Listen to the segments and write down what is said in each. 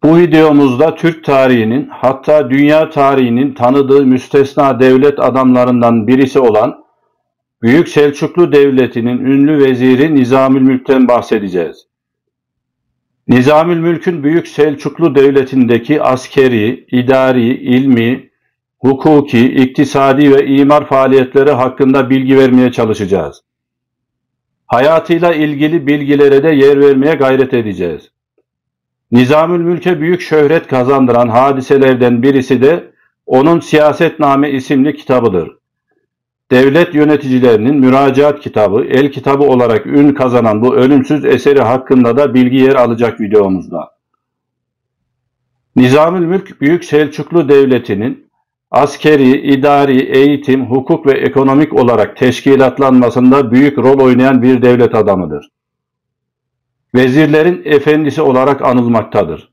Bu videomuzda Türk tarihinin hatta dünya tarihinin tanıdığı müstesna devlet adamlarından birisi olan Büyük Selçuklu Devleti'nin ünlü veziri Nizamülmülk'ten bahsedeceğiz. Nizamülmülk'ün Büyük Selçuklu Devleti'ndeki askeri, idari, ilmi, hukuki, iktisadi ve imar faaliyetleri hakkında bilgi vermeye çalışacağız. Hayatıyla ilgili bilgilere de yer vermeye gayret edeceğiz. Nizamülmülk'e büyük şöhret kazandıran hadiselerden birisi de onun Siyasetname isimli kitabıdır. Devlet yöneticilerinin müracaat kitabı, el kitabı olarak ün kazanan bu ölümsüz eseri hakkında da bilgi yer alacak videomuzda. Nizamülmülk, Büyük Selçuklu Devleti'nin askeri, idari, eğitim, hukuk ve ekonomik olarak teşkilatlanmasında büyük rol oynayan bir devlet adamıdır. Vezirlerin efendisi olarak anılmaktadır.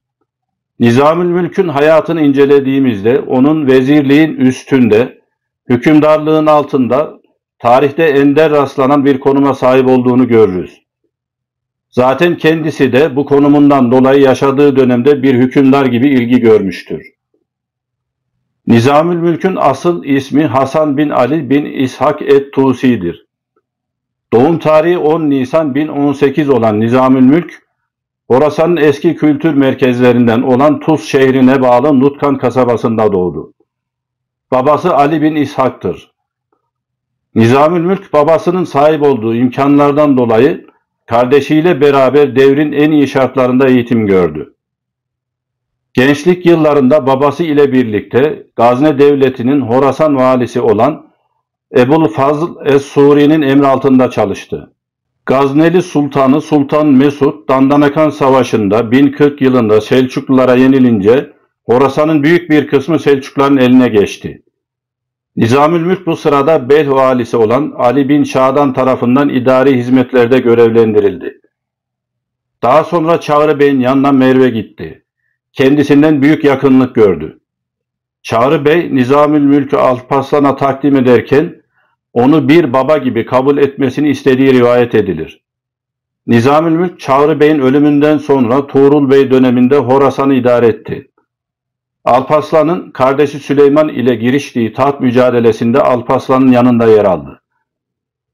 Nizamülmülk'ün hayatını incelediğimizde onun vezirliğin üstünde, hükümdarlığın altında tarihte ender rastlanan bir konuma sahip olduğunu görürüz. Zaten kendisi de bu konumundan dolayı yaşadığı dönemde bir hükümdar gibi ilgi görmüştür. Nizamülmülk'ün asıl ismi Hasan bin Ali bin İshak et-Tusi'dir. Doğum tarihi 10 Nisan 1018 olan Nizamülmülk, Horasan'ın eski kültür merkezlerinden olan Tuz şehrine bağlı Nutkan kasabasında doğdu. Babası Ali bin İshak'tır. Nizamülmülk babasının sahip olduğu imkanlardan dolayı kardeşiyle beraber devrin en iyi şartlarında eğitim gördü. Gençlik yıllarında babası ile birlikte Gazne Devleti'nin Horasan valisi olan Ebu'l-Fazl es-Suri'nin emraltında çalıştı. Gazneli Sultanı Sultan Mesud, Dandanakan Savaşı'nda 1040 yılında Selçuklulara yenilince Horasan'ın büyük bir kısmı Selçukluların eline geçti. Nizamülmülk bu sırada Belh valisi olan Ali bin Şadan tarafından idari hizmetlerde görevlendirildi. Daha sonra Çağrı Bey'in yanına Merv'e gitti. Kendisinden büyük yakınlık gördü. Çağrı Bey Nizamülmülk'ü Alparslan'a takdim ederken onu bir baba gibi kabul etmesini istediği rivayet edilir. Nizamülmülk Çağrı Bey'in ölümünden sonra Tuğrul Bey döneminde Horasan'ı idare etti. Alparslan'ın kardeşi Süleyman ile giriştiği taht mücadelesinde Alparslan'ın yanında yer aldı.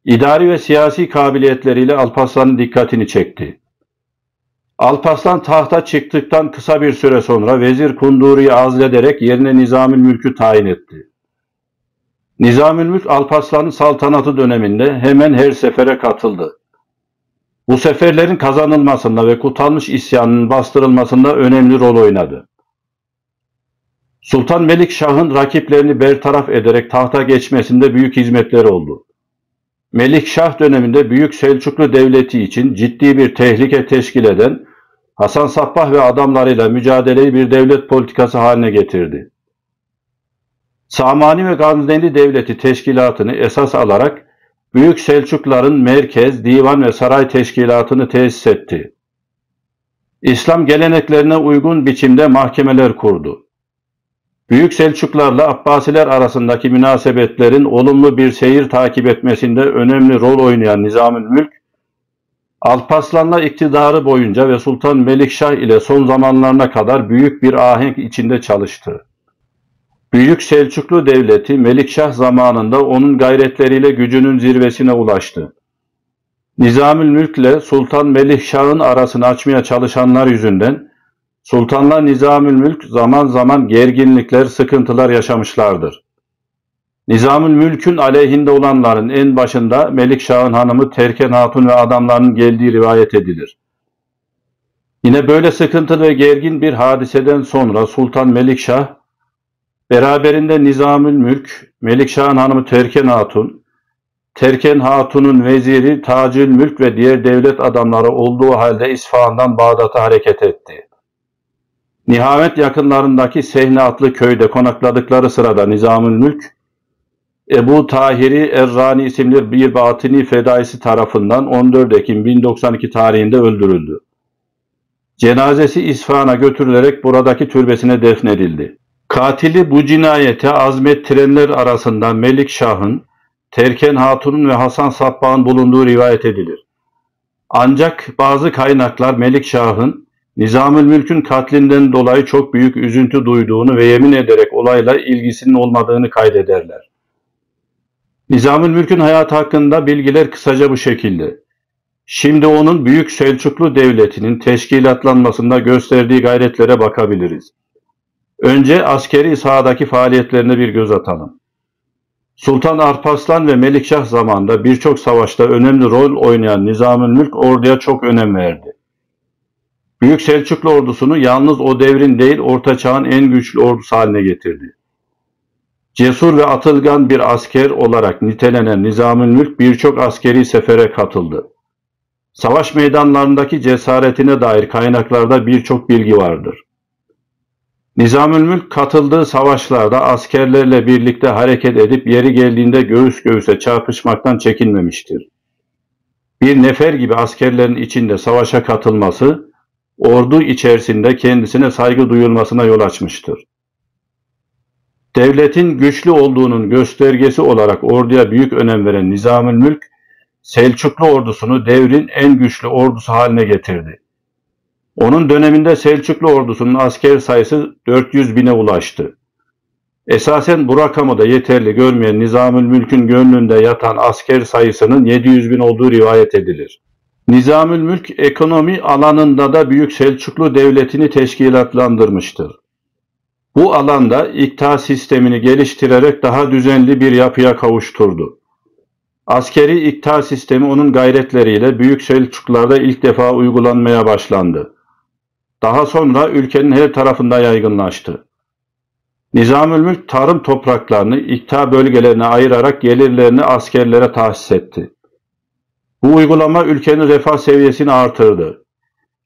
İdari ve siyasi kabiliyetleriyle Alparslan'ın dikkatini çekti. Alparslan tahta çıktıktan kısa bir süre sonra Vezir Kunduri'yi azlederek yerine Nizamülmülk'ü tayin etti. Nizamülmülk Alparslan'ın saltanatı döneminde hemen her sefere katıldı. Bu seferlerin kazanılmasında ve Kutalmış isyanının bastırılmasında önemli rol oynadı. Sultan Melikşah'ın rakiplerini bertaraf ederek tahta geçmesinde büyük hizmetleri oldu. Melikşah döneminde Büyük Selçuklu Devleti için ciddi bir tehlike teşkil eden Hasan Sabbah ve adamlarıyla mücadeleyi bir devlet politikası haline getirdi. Samani ve Gazneli Devleti teşkilatını esas alarak Büyük Selçukluların merkez, divan ve saray teşkilatını tesis etti. İslam geleneklerine uygun biçimde mahkemeler kurdu. Büyük Selçuklularla Abbasiler arasındaki münasebetlerin olumlu bir seyir takip etmesinde önemli rol oynayan Nizamülmülk, Alparslan'la iktidarı boyunca ve Sultan Melikşah ile son zamanlarına kadar büyük bir ahenk içinde çalıştı. Büyük Selçuklu Devleti Melikşah zamanında onun gayretleriyle gücünün zirvesine ulaştı. Nizamülmülk ile Sultan Melikşah'ın arasını açmaya çalışanlar yüzünden Sultanla Nizamülmülk zaman zaman gerginlikler, sıkıntılar yaşamışlardır. Nizamülmülk'ün aleyhinde olanların en başında Melikşah'ın hanımı Terken Hatun ve adamlarının geldiği rivayet edilir. Yine böyle sıkıntılı ve gergin bir hadiseden sonra Sultan Melikşah, beraberinde Nizamülmülk, Melikşah'ın hanımı Terken Hatun, Terken Hatun'un veziri Tacülmülk ve diğer devlet adamları olduğu halde İsfahan'dan Bağdat'a hareket etti. Nihavet yakınlarındaki Sehne adlı köyde konakladıkları sırada Nizamülmülk, Ebu Tahiri Errani isimli bir batini fedaisi tarafından 14 Ekim 1092 tarihinde öldürüldü. Cenazesi İsfahan'a götürülerek buradaki türbesine defnedildi. Katili bu cinayete azmettirenler arasında Melikşah'ın, Terken Hatun'un ve Hasan Sabbah'ın bulunduğu rivayet edilir. Ancak bazı kaynaklar Melikşah'ın Nizamülmülk'ün katlinden dolayı çok büyük üzüntü duyduğunu ve yemin ederek olayla ilgisinin olmadığını kaydederler. Nizamülmülk'ün hayatı hakkında bilgiler kısaca bu şekilde. Şimdi onun Büyük Selçuklu Devleti'nin teşkilatlanmasında gösterdiği gayretlere bakabiliriz. Önce askeri sahadaki faaliyetlerine bir göz atalım. Sultan Alparslan ve Melikşah zamanında birçok savaşta önemli rol oynayan Nizamülmülk orduya çok önem verdi. Büyük Selçuklu ordusunu yalnız o devrin değil Orta Çağ'ın en güçlü ordusu haline getirdi. Cesur ve atılgan bir asker olarak nitelenen Nizamülmülk birçok askeri sefere katıldı. Savaş meydanlarındaki cesaretine dair kaynaklarda birçok bilgi vardır. Nizamülmülk katıldığı savaşlarda askerlerle birlikte hareket edip yeri geldiğinde göğüs göğüse çarpışmaktan çekinmemiştir. Bir nefer gibi askerlerin içinde savaşa katılması, ordu içerisinde kendisine saygı duyulmasına yol açmıştır. Devletin güçlü olduğunun göstergesi olarak orduya büyük önem veren Nizamülmülk, Selçuklu ordusunu devrin en güçlü ordusu haline getirdi. Onun döneminde Selçuklu ordusunun asker sayısı 400 bine ulaştı. Esasen bu rakamı da yeterli görmeyen Nizamülmülk'ün gönlünde yatan asker sayısının 700 bin olduğu rivayet edilir. Nizamülmülk ekonomi alanında da Büyük Selçuklu Devleti'ni teşkilatlandırmıştır. Bu alanda ikta sistemini geliştirerek daha düzenli bir yapıya kavuşturdu. Askeri ikta sistemi onun gayretleriyle Büyük Selçuklularda ilk defa uygulanmaya başlandı. Daha sonra ülkenin her tarafında yaygınlaştı. Nizamülmülk tarım topraklarını ikta bölgelerine ayırarak gelirlerini askerlere tahsis etti. Bu uygulama ülkenin refah seviyesini artırdı.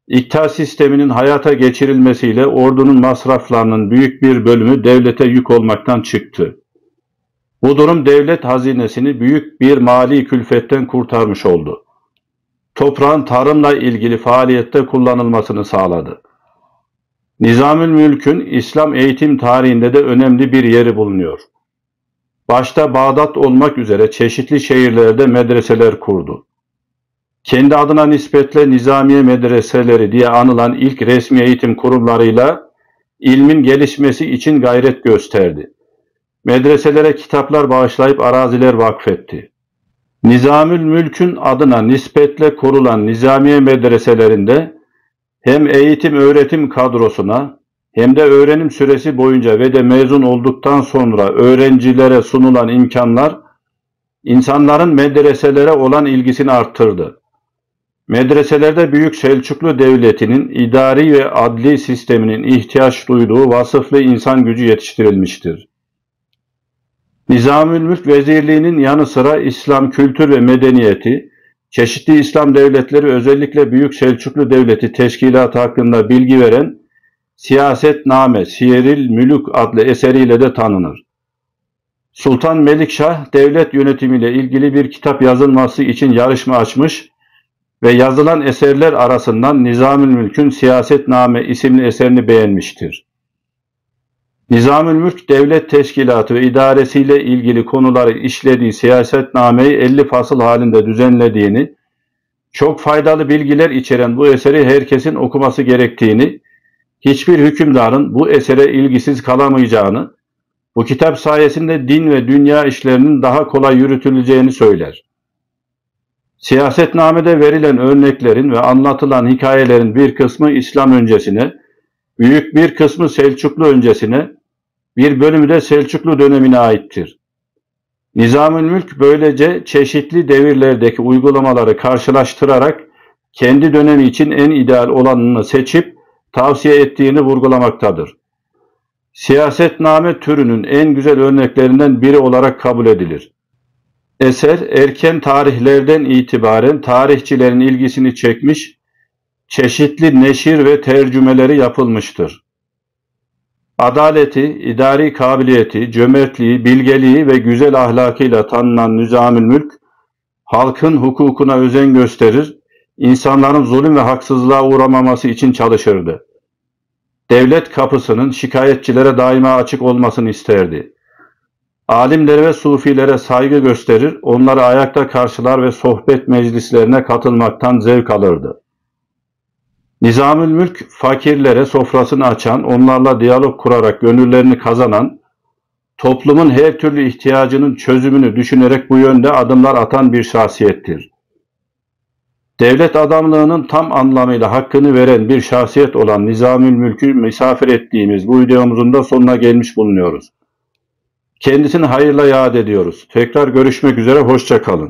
İkta sisteminin hayata geçirilmesiyle ordunun masraflarının büyük bir bölümü devlete yük olmaktan çıktı. Bu durum devlet hazinesini büyük bir mali külfetten kurtarmış oldu. Toprağın tarımla ilgili faaliyette kullanılmasını sağladı. Nizamülmülk'ün İslam eğitim tarihinde de önemli bir yeri bulunuyor. Başta Bağdat olmak üzere çeşitli şehirlerde medreseler kurdu. Kendi adına nispetle Nizamiye medreseleri diye anılan ilk resmi eğitim kurumlarıyla ilmin gelişmesi için gayret gösterdi. Medreselere kitaplar bağışlayıp araziler vakfetti. Nizamülmülk'ün adına nispetle kurulan Nizamiye medreselerinde hem eğitim öğretim kadrosuna hem de öğrenim süresi boyunca ve de mezun olduktan sonra öğrencilere sunulan imkanlar insanların medreselere olan ilgisini arttırdı. Medreselerde Büyük Selçuklu Devleti'nin idari ve adli sisteminin ihtiyaç duyduğu vasıflı insan gücü yetiştirilmiştir. Nizamülmülk Vezirliği'nin yanı sıra İslam kültür ve medeniyeti, çeşitli İslam devletleri özellikle Büyük Selçuklu Devleti Teşkilatı hakkında bilgi veren Siyasetname, Siyeril Mülük adlı eseriyle de tanınır. Sultan Melikşah, devlet yönetimiyle ilgili bir kitap yazılması için yarışma açmış ve yazılan eserler arasından Nizamülmülk'ün Siyasetname isimli eserini beğenmiştir. Nizamülmülk, devlet teşkilatı ve idaresiyle ilgili konuları işlediği Siyasetname'yi 50 fasıl halinde düzenlediğini, çok faydalı bilgiler içeren bu eseri herkesin okuması gerektiğini, hiçbir hükümdarın bu esere ilgisiz kalamayacağını, bu kitap sayesinde din ve dünya işlerinin daha kolay yürütüleceğini söyler. Siyasetnamede verilen örneklerin ve anlatılan hikayelerin bir kısmı İslam öncesine, büyük bir kısmı Selçuklu öncesine, bir bölümü de Selçuklu dönemine aittir. Nizamülmülk böylece çeşitli devirlerdeki uygulamaları karşılaştırarak kendi dönemi için en ideal olanını seçip tavsiye ettiğini vurgulamaktadır. Siyasetname türünün en güzel örneklerinden biri olarak kabul edilir. Eser erken tarihlerden itibaren tarihçilerin ilgisini çekmiş, çeşitli neşir ve tercümeleri yapılmıştır. Adaleti, idari kabiliyeti, cömertliği, bilgeliği ve güzel ahlakıyla tanınan Nizamülmülk, halkın hukukuna özen gösterir, insanların zulüm ve haksızlığa uğramaması için çalışırdı. Devlet kapısının şikayetçilere daima açık olmasını isterdi. Alimlere ve sufilere saygı gösterir, onları ayakta karşılar ve sohbet meclislerine katılmaktan zevk alırdı. Nizamülmülk fakirlere sofrasını açan, onlarla diyalog kurarak gönüllerini kazanan, toplumun her türlü ihtiyacının çözümünü düşünerek bu yönde adımlar atan bir şahsiyettir. Devlet adamlığının tam anlamıyla hakkını veren bir şahsiyet olan Nizamülmülk'ü misafir ettiğimiz bu videomuzun da sonuna gelmiş bulunuyoruz. Kendisini hayırla yad ediyoruz. Tekrar görüşmek üzere, hoşça kalın.